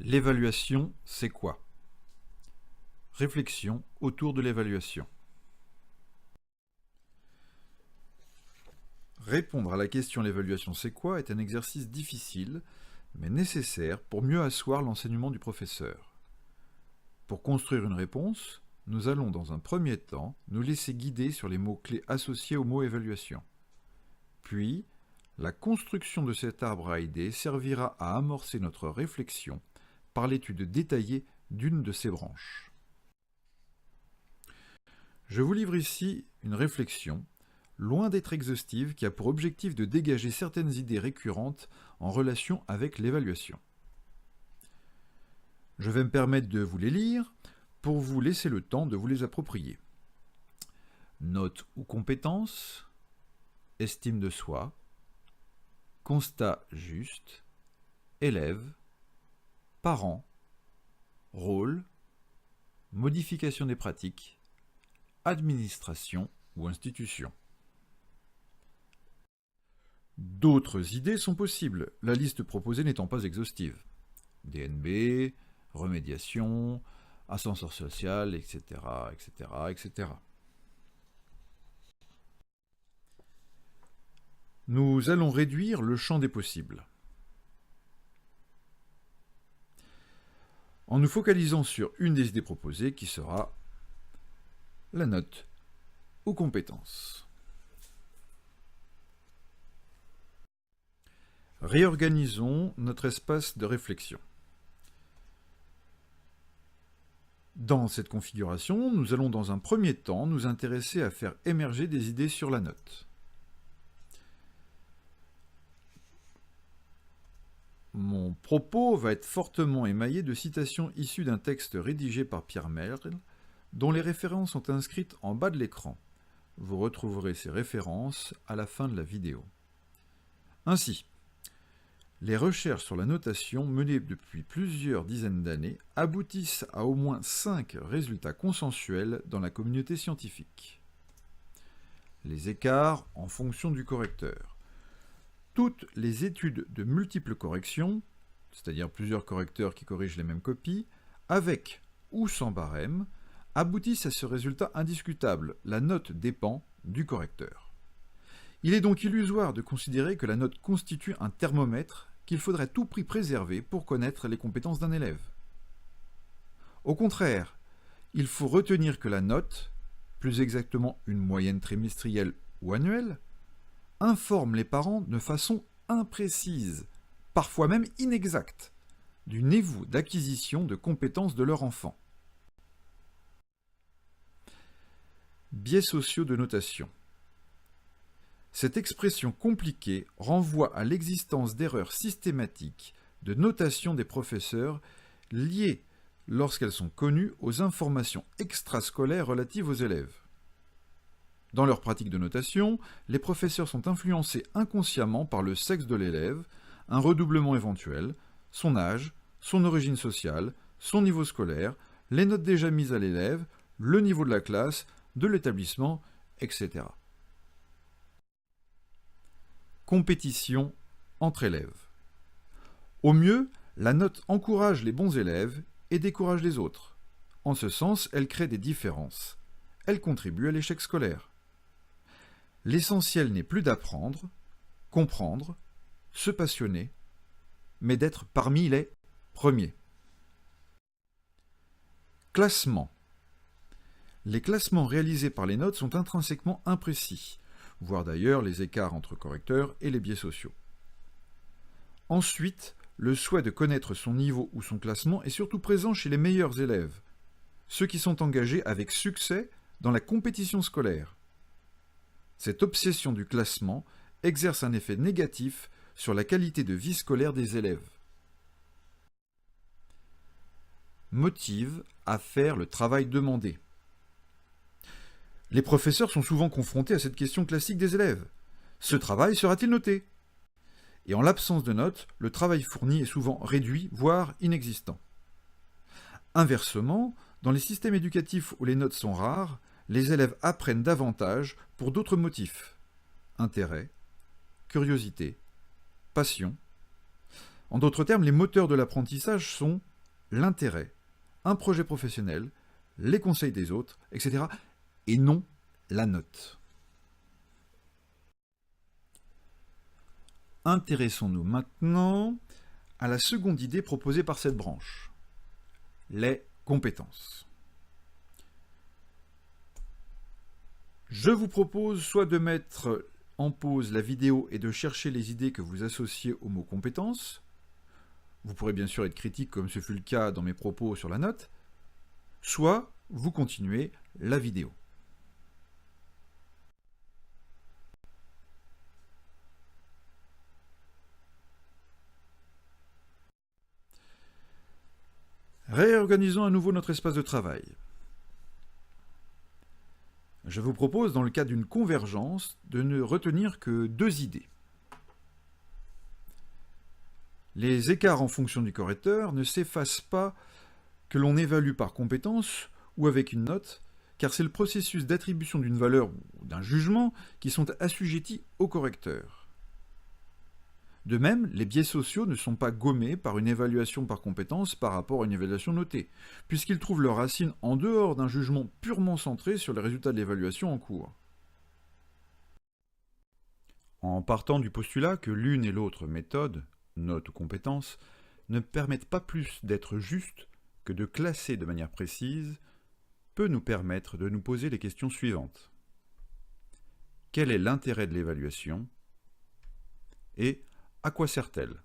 L'évaluation, c'est quoi? Réflexion autour de l'évaluation. Répondre à la question l'évaluation c'est quoi est un exercice difficile, mais nécessaire pour mieux asseoir l'enseignement du professeur. Pour construire une réponse, nous allons dans un premier temps nous laisser guider sur les mots-clés associés au mot évaluation. Puis, la construction de cet arbre à idées servira à amorcer notre réflexion par l'étude détaillée d'une de ses branches. Je vous livre ici une réflexion, loin d'être exhaustive, qui a pour objectif de dégager certaines idées récurrentes en relation avec l'évaluation. Je vais me permettre de vous les lire pour vous laisser le temps de vous les approprier. Notes ou compétences, estime de soi, constat juste, élève, parents, rôle, modification des pratiques, administration ou institution. D'autres idées sont possibles, la liste proposée n'étant pas exhaustive. DNB, remédiation, ascenseur social, etc., etc., etc. Nous allons réduire le champ des possibles. En nous focalisant sur une des idées proposées qui sera la note ou compétence. Réorganisons notre espace de réflexion. Dans cette configuration, nous allons dans un premier temps nous intéresser à faire émerger des idées sur la note. Mon propos va être fortement émaillé de citations issues d'un texte rédigé par Pierre Merle, dont les références sont inscrites en bas de l'écran. Vous retrouverez ces références à la fin de la vidéo. Ainsi, les recherches sur la notation menées depuis plusieurs dizaines d'années aboutissent à au moins 5 résultats consensuels dans la communauté scientifique. Les écarts en fonction du correcteur. Toutes les études de multiples corrections, c'est-à-dire plusieurs correcteurs qui corrigent les mêmes copies, avec ou sans barème, aboutissent à ce résultat indiscutable: la note dépend du correcteur. Il est donc illusoire de considérer que la note constitue un thermomètre qu'il faudrait à tout prix préserver pour connaître les compétences d'un élève. Au contraire, il faut retenir que la note, plus exactement une moyenne trimestrielle ou annuelle, informe les parents de façon imprécise, parfois même inexacte, du niveau d'acquisition de compétences de leur enfant. Biais sociaux de notation. Cette expression compliquée renvoie à l'existence d'erreurs systématiques de notation des professeurs liées, lorsqu'elles sont connues, aux informations extrascolaires relatives aux élèves. Dans leur pratique de notation, les professeurs sont influencés inconsciemment par le sexe de l'élève, un redoublement éventuel, son âge, son origine sociale, son niveau scolaire, les notes déjà mises à l'élève, le niveau de la classe, de l'établissement, etc. Compétition entre élèves. Au mieux, la note encourage les bons élèves et décourage les autres. En ce sens, elle crée des différences. Elle contribue à l'échec scolaire. L'essentiel n'est plus d'apprendre, comprendre, se passionner, mais d'être parmi les premiers. Classement. Les classements réalisés par les notes sont intrinsèquement imprécis, voire d'ailleurs les écarts entre correcteurs et les biais sociaux. Ensuite, le souhait de connaître son niveau ou son classement est surtout présent chez les meilleurs élèves, ceux qui sont engagés avec succès dans la compétition scolaire. Cette obsession du classement exerce un effet négatif sur la qualité de vie scolaire des élèves. Motive à faire le travail demandé. Les professeurs sont souvent confrontés à cette question classique des élèves. Ce travail sera-t-il noté? Et en l'absence de notes, le travail fourni est souvent réduit, voire inexistant. Inversement, dans les systèmes éducatifs où les notes sont rares, les élèves apprennent davantage pour d'autres motifs. Intérêt, curiosité, passion. En d'autres termes, les moteurs de l'apprentissage sont l'intérêt, un projet professionnel, les conseils des autres, etc. et non la note. Intéressons-nous maintenant à la seconde idée proposée par cette branche, les compétences. Je vous propose soit de mettre en pause la vidéo et de chercher les idées que vous associez au mot compétences. Vous pourrez bien sûr être critique comme ce fut le cas dans mes propos sur la note, soit vous continuez la vidéo. Réorganisons à nouveau notre espace de travail. Je vous propose, dans le cas d'une convergence, de ne retenir que 2 idées. Les écarts en fonction du correcteur ne s'effacent pas que l'on évalue par compétence ou avec une note, car c'est le processus d'attribution d'une valeur ou d'un jugement qui sont assujettis au correcteur. De même, les biais sociaux ne sont pas gommés par une évaluation par compétence par rapport à une évaluation notée, puisqu'ils trouvent leur racine en dehors d'un jugement purement centré sur les résultats de l'évaluation en cours. En partant du postulat que l'une et l'autre méthode, note ou compétence, ne permettent pas plus d'être justes que de classer de manière précise, peut nous permettre de nous poser les questions suivantes. Quel est l'intérêt de l'évaluation ? Et à quoi sert-elle ?